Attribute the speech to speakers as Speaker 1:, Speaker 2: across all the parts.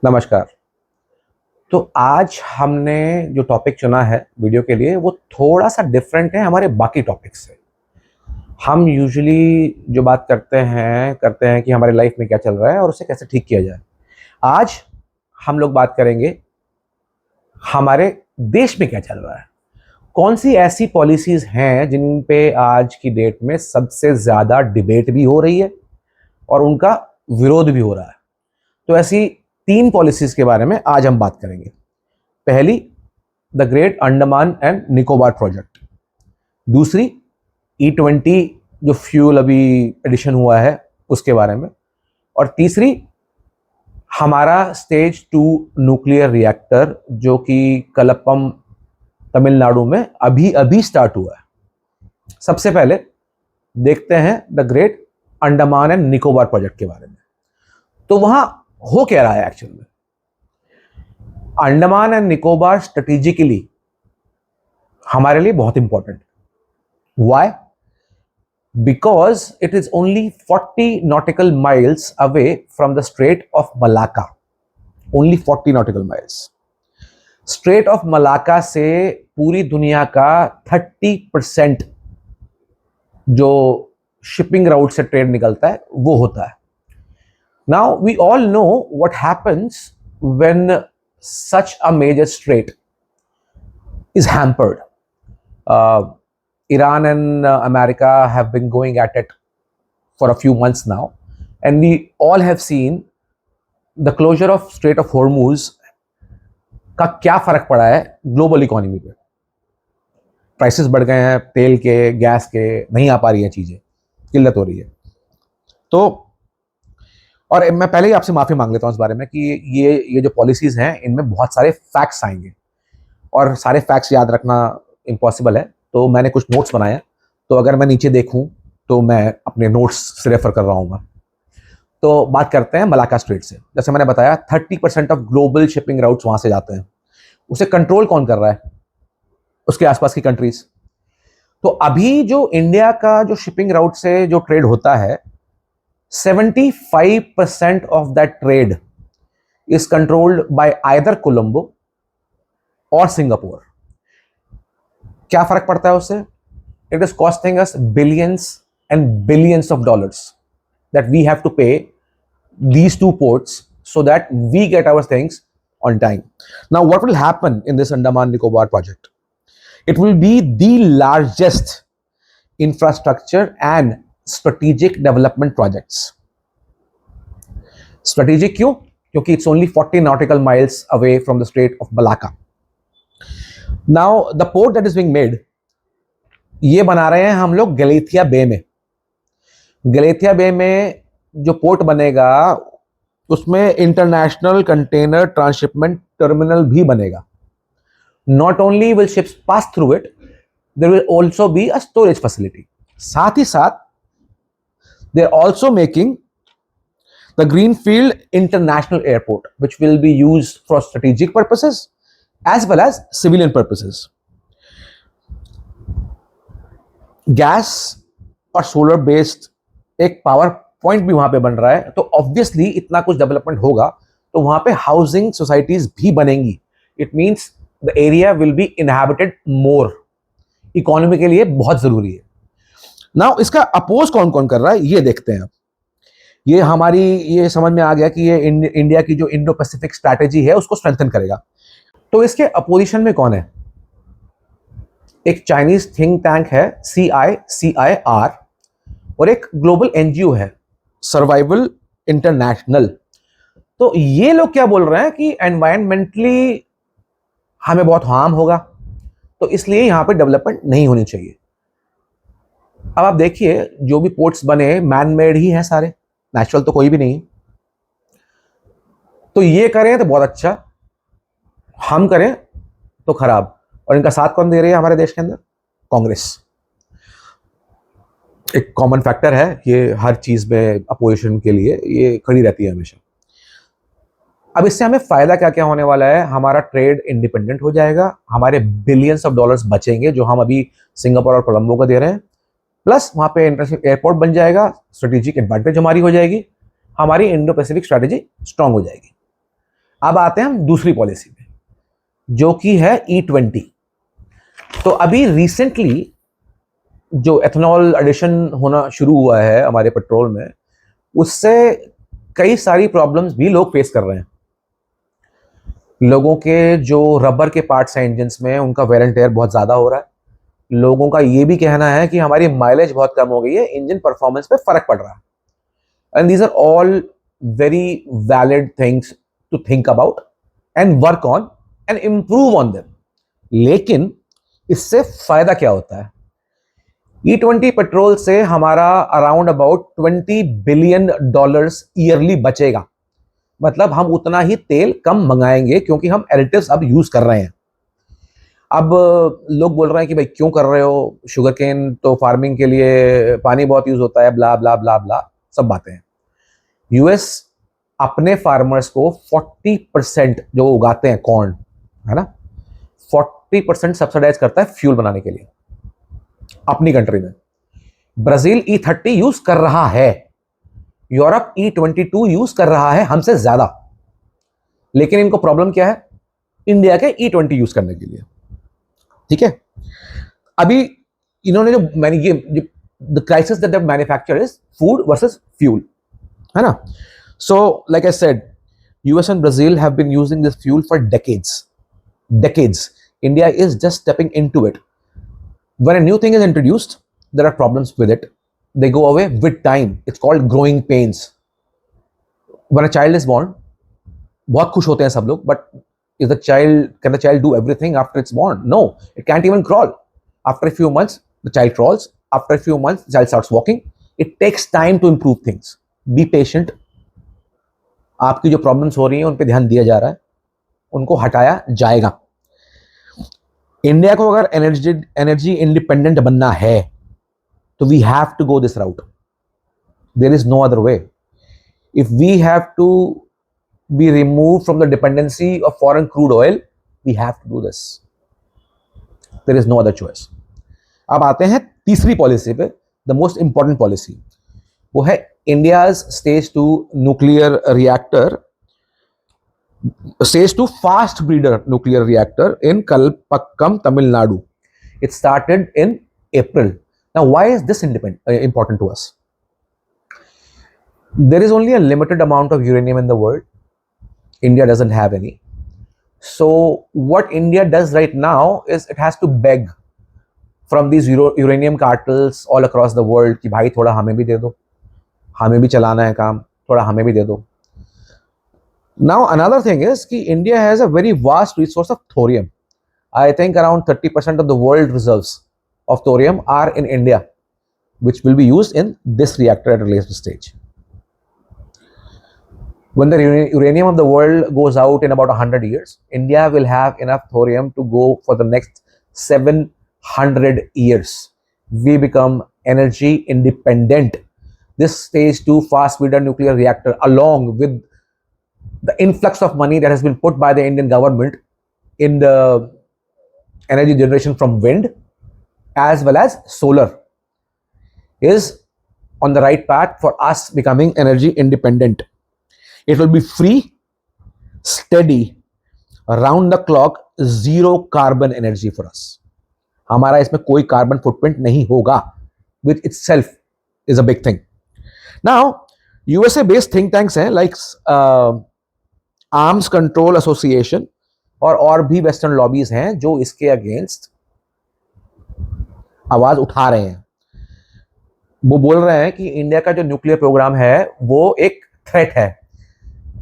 Speaker 1: नमस्कार। तो आज हमने जो टॉपिक चुना है वीडियो के लिए वो थोड़ा सा डिफरेंट है हमारे बाकी टॉपिक से। हम यूजुअली जो बात करते हैं कि हमारी लाइफ में क्या चल रहा है और उसे कैसे ठीक किया जाए। आज हम लोग बात करेंगे हमारे देश में क्या चल रहा है, कौन सी ऐसी पॉलिसीज हैं जिन पे आज की डेट में सबसे ज़्यादा डिबेट भी हो रही है और उनका विरोध भी हो रहा है। तो ऐसी 3 पॉलिसीज के बारे में आज हम बात करेंगे। पहली, the great Andaman and Nicobar project. दूसरी, E20 जो फ्यूल अभी एडिशन हुआ है उसके बारे में। और तीसरी, हमारा स्टेज 2 न्यूक्लियर रिएक्टर जो कि कलप्पम तमिलनाडु में अभी अभी स्टार्ट हुआ है। सबसे पहले देखते हैं the great Andaman and Nicobar project के बारे में। तो वहां हो क्या रहा है एक्चुअल में। अंडमान एंड निकोबार स्ट्रेटेजिकली हमारे लिए बहुत इंपॉर्टेंट है। Why? Because it is only 40 nautical miles away from the straight of Malacca. Only 40 nautical miles. Straight of Malacca से पूरी दुनिया का 30% जो शिपिंग राउट से ट्रेड निकलता है वो होता है। Now we all know what happens when such a major strait is hampered. Iran and America have been going at it for a few months now, and we all have seen the closure of Strait of Hormuz का क्या फर्क पड़ा है global economy पे। Prices बढ़ गए हैं, तेल के, गैस के, नहीं आ पा रही हैं चीजें, किल्लत हो रही है। तो और मैं पहले ही आपसे माफी मांग लेता हूं इस बारे में कि ये जो पॉलिसीज हैं इनमें बहुत सारे फैक्ट्स आएंगे और सारे फैक्ट्स याद रखना इम्पॉसिबल है। तो मैंने कुछ नोट्स बनाए हैं, तो अगर मैं नीचे देखूं तो मैं अपने नोट्स से रेफर कर रहा हूँ। तो बात करते हैं मलाक्का स्ट्रेट से। जैसे मैंने बताया 30% ऑफ ग्लोबल शिपिंग राउट्स वहां से जाते हैं। उसे कंट्रोल कौन कर रहा है? उसके आसपास की कंट्रीज। तो अभी जो इंडिया का जो शिपिंग राउट से जो ट्रेड होता है, 75% of that trade is controlled by either Colombo or Singapore. क्या फर्क पड़ता है उससे? It is costing us billions and billions of dollars that we have to pay these two ports so that we get our things on time. Now, what will happen in this Andaman Nicobar project? It will be the largest infrastructure and strategic development projects. Strategic क्यों? क्योंकि it's only 40 nautical miles away from the Strait of Malacca. Now the port that is being made, ये बना रहे हैं हम लोग गलेथिया बे में। गलेथिया बे में जो पोर्ट बनेगा उसमें इंटरनेशनल कंटेनर ट्रांसशिपमेंट टर्मिनल भी बनेगा। Not only will ships pass through it, there will also be a storage facility. साथ ही साथ they are also making the Greenfield International Airport, which will be used for strategic purposes as well as civilian purposes. Gas और solar based एक power point भी वहां पे बन रहा है। तो ऑब्वियसली इतना कुछ डेवलपमेंट होगा तो वहां पे हाउसिंग सोसाइटीज भी बनेंगी। It means the area will be inhabited more. Economy के लिए बहुत जरूरी है। नाउ इसका अपोज कौन कौन कर रहा है ये देखते हैं। ये समझ में आ गया कि ये इंडिया की जो इंडो पैसिफिक स्ट्रैटेजी है उसको स्ट्रेंथन करेगा। तो इसके अपोजिशन में कौन है? एक चाइनीज थिंक टैंक है CICIR और एक ग्लोबल NGO है सर्वाइवल इंटरनेशनल। तो ये लोग क्या बोल रहे हैं कि एनवायरमेंटली हमें बहुत हार्म होगा, तो इसलिए यहां पे डेवलपमेंट नहीं होनी चाहिए। अब आप देखिए जो भी पोर्ट्स बने मैन मेड ही हैं सारे, नेचुरल तो कोई भी नहीं। तो ये करें तो बहुत अच्छा, हम करें तो खराब। और इनका साथ कौन दे रही है हमारे देश के अंदर? कांग्रेस। एक कॉमन फैक्टर है ये, हर चीज में अपोजिशन के लिए ये खड़ी रहती है हमेशा। अब इससे हमें फायदा क्या क्या होने वाला है? हमारा ट्रेड इंडिपेंडेंट हो जाएगा, हमारे बिलियंस ऑफ डॉलर्स बचेंगे जो हम अभी सिंगापुर और कोलंबो को दे रहे हैं, प्लस वहां पे इंटरनेशनल एयरपोर्ट बन जाएगा, स्ट्रेटेजिक एडवांटेज हमारी हो जाएगी, हमारी इंडो पैसिफिक स्ट्रैटेजी स्ट्रांग हो जाएगी। अब आते हैं हम दूसरी पॉलिसी में, जो कि है E20। तो अभी रिसेंटली जो एथेनॉल एडिशन होना शुरू हुआ है हमारे पेट्रोल में, उससे कई सारी प्रॉब्लम्स भी लोग फेस कर रहे हैं। लोगों के जो रबर के पार्ट्स हैं इंजन्स में, उनका वेयर एंड टेयर बहुत ज़्यादा हो रहा है। लोगों का ये भी कहना है कि हमारी माइलेज बहुत कम हो गई है, इंजन परफॉर्मेंस पे फर्क पड़ रहा है। And these are all very valid things to think about and work on and improve on them. लेकिन इससे फायदा क्या होता है? E20 पेट्रोल से हमारा अराउंड अबाउट $20 बिलियन ईयरली बचेगा। मतलब हम उतना ही तेल कम मंगाएंगे, क्योंकि हम एडिटिव्स अब यूज कर रहे हैं। अब लोग बोल रहे हैं कि भाई क्यों कर रहे हो, शुगर केन तो फार्मिंग के लिए पानी बहुत यूज होता है, ब्ला ब्ला ब्ला ब्ला, सब बातें हैं। यूएस अपने फार्मर्स को 40% जो उगाते हैं कॉर्न, है ना, 40% सब्सिडाइज करता है फ्यूल बनाने के लिए अपनी कंट्री में। ब्राजील E30 यूज कर रहा है, यूरोप E22 यूज कर रहा है हमसे ज्यादा। लेकिन इनको प्रॉब्लम क्या है? इंडिया के E20 यूज करने के लिए। ठीक है, अभी इन्होंने जो the crisis that the manufacture is food versus fuel, है ना। So like I said, US and Brazil have been using this fuel for decades. India is just stepping into it. When a new thing is introduced, there are problems with it. They go away with time. It's called growing pains. When a child is born, बहुत खुश होते हैं सब लोग, but can the child do everything after it's born? No, it can't even crawl. After a few months, the child crawls. After a few months, the child starts walking. It takes time to improve things. Be patient. आपकी जो problems हो रही हैं उन पे ध्यान दिया जा रहा है, उनको हटाया जाएगा। इंडिया को अगर एनर्जी इंडिपेंडेंट बनना है तो we have to go this route. There is no other way. If we have to be removed from the dependency of foreign crude oil, we have to do this. There is no other choice. अब आते हैं तीसरी policy पे, the most important policy. वो है India's stage 2 nuclear reactor, stage 2 fast breeder nuclear reactor in Kalpakkam, Tamil Nadu. It started in April. Now, why is this important to us? There is only a limited amount of uranium in the world. India doesn't have any. So, what India does right now is it has to beg from these uranium cartels all across the world कि भाई थोड़ा हमें भी दे दो, हमें भी चलाना है काम, थोड़ा हमें भी दे दो. Now, another thing is that India has a very vast resource of thorium. I think around 30% of the world reserves of thorium are in India, which will be used in this reactor at a later stage. When the uranium of the world goes out in about 100 years, India will have enough thorium to go for the next 700 years. We become energy independent. This stage 2 fast breeder nuclear reactor, along with the influx of money that has been put by the Indian government in the energy generation from wind as well as solar, is on the right path for us becoming energy independent. It will be free, steady, round the clock, zero carbon energy for us. हमारा इसमें कोई carbon footprint नहीं होगा, which itself is a big thing. Now, USA based think tanks हैं like arms control association और भी western lobbies हैं जो इसके अगेंस्ट आवाज उठा रहे हैं. वो बोल रहे हैं कि इंडिया का जो न्यूक्लियर प्रोग्राम है वो एक थ्रेट है.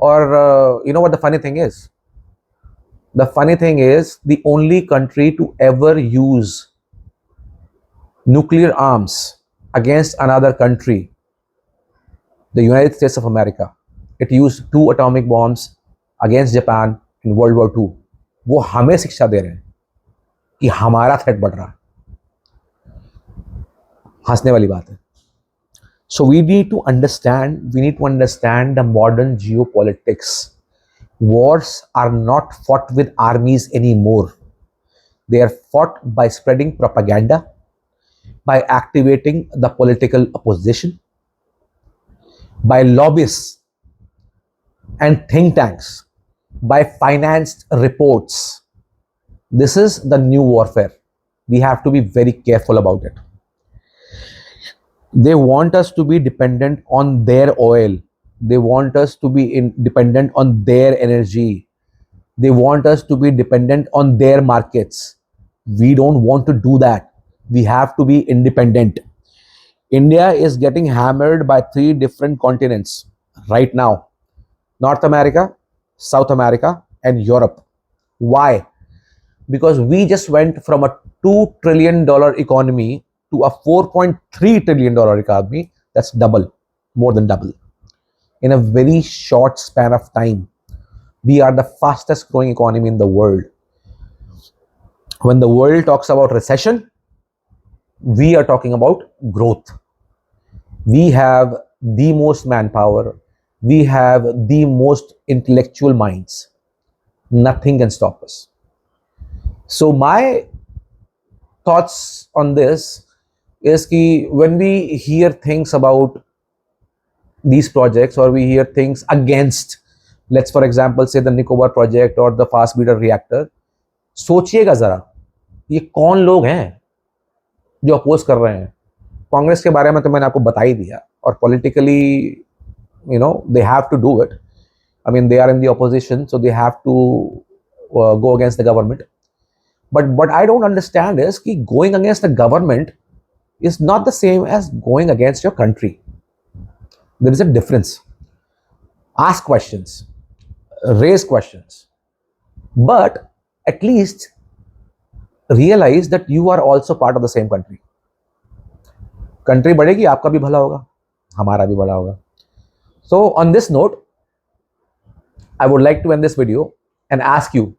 Speaker 1: और you know what the funny thing is? The funny thing is the only country to ever use nuclear arms against another country, the United States of America. It used 2 atomic bombs against Japan in world war 2. वो हमें शिक्षा दे रहे हैं कि हमारा threat बढ़ रहा है. हंसने वाली बात है. So we need to understand the modern geopolitics. Wars are not fought with armies any more. They are fought by spreading propaganda, by activating the political opposition, by lobbyist and think tanks by financed reports. This is the new warfare. We have to be very careful about it. They want us to be dependent on their oil. They want us to be dependent on their energy. They want us to be dependent on their markets. We don't want to do that. We have to be independent. India is getting hammered by 3 different continents right now: North America, South America, and Europe. Why? Because we just went from a $2 trillion economy to a $4.3 trillion economy. That's double, more than double, in a very short span of time. We are the fastest growing economy in the world. When the world talks about recession, we are talking about growth. We have the most manpower. We have the most intellectual minds. Nothing can stop us. So my thoughts on this is that when we hear things about these projects, or we hear things against, let's for example say the Nicobar project or the fast breeder reactor, सोचिएगा जरा ये कौन लोग हैं जो oppose कर रहे हैं. कांग्रेस के बारे में तो मैंने आपको बता ही दिया, और politically they have to do it. I mean, they are in the opposition, so they have to go against the government. But what I don't understand is that going against the government is not the same as going against your country. There is a difference. Ask questions, raise questions, but at least realize that you are also part of the same country. Country बढ़ेगी, आपका भी भला होगा, हमारा भी भला होगा. So on this note, I would like to end this video and ask you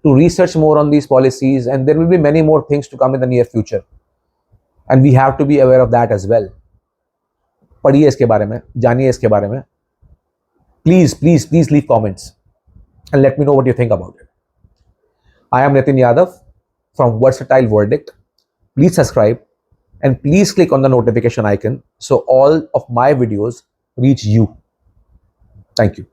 Speaker 1: to research more on these policies, and there will be many more things to come in the near future, and we have to be aware of that as well. पढ़िए इसके बारे में, जानिए इसके बारे में. Please leave comments and let me know what you think about it. I am Nitin Yadav from Versatile Verdict. Please subscribe and please click on the notification icon so all of my videos reach you. Thank you.